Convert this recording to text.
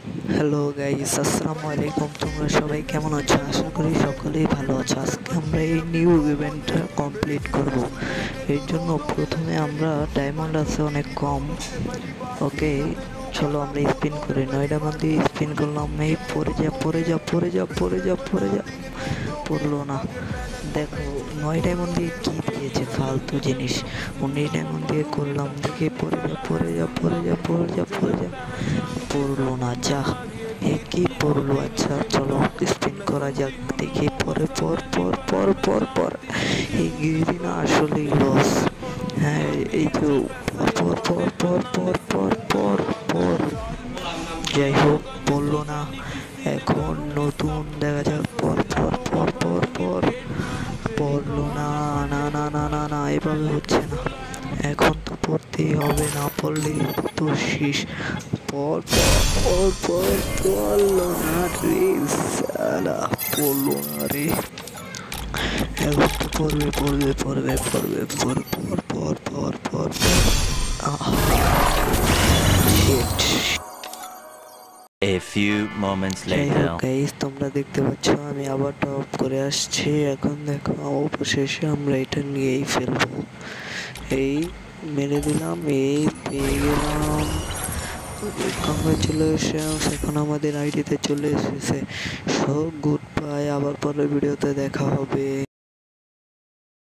Hello guys, আসসালামু আলাইকুম। তোমরা সবাই কেমন আছো? আশা করি সকলেই ভালো আছো। আজকে আমরা এই নিউ ইভেন্টটা কমপ্লিট করব। এর জন্য প্রথমে আমরা ডায়মন্ড আছে অনেক কম। ওকে, চলো আমরা স্পিন করি। 9টা মধ্যে স্পিন করলাম। এই পড়ে যা। পড়লো না। দেখো 9 ডায়মন্ড দিয়ে কি দিয়েছে, ফালতু জিনিস। 19 ডায়মন্ড দিয়ে করলাম, দেখে পড়ে যা। পড়লো না, যা। কি পড়লো? আচ্ছা চলো স্পিন করা যাক, দেখি পরে পর এই গিরি না আসলেই লস। হ্যাঁ, এই তো পর যাই হোক, পড়লো না। এখন নতুন দেখা যাক। পড়লো না। না, এভাবে হচ্ছে না। এখন তো পড়তেই হবে, না পড়লে তো শেষ। পড়লো না রে সালা, পড়লো না রে। এখন তো পড়বে। শিট। A few moments যাই হোক later. গাইস, তোমরা দেখতে পাচ্ছ আমি আবার টপ করে আসছি। এখন দেখো অবশেষে আমরা এটা নিয়েই ফেলবো। এই মেরে দিলাম, এই পেয়ে গেলাম। কংগ্রেচুলেশনস, এখন আমাদের আইডিতে চলে এসেছে। সো গুড বাই, আবার পরের ভিডিওতে দেখা হবে।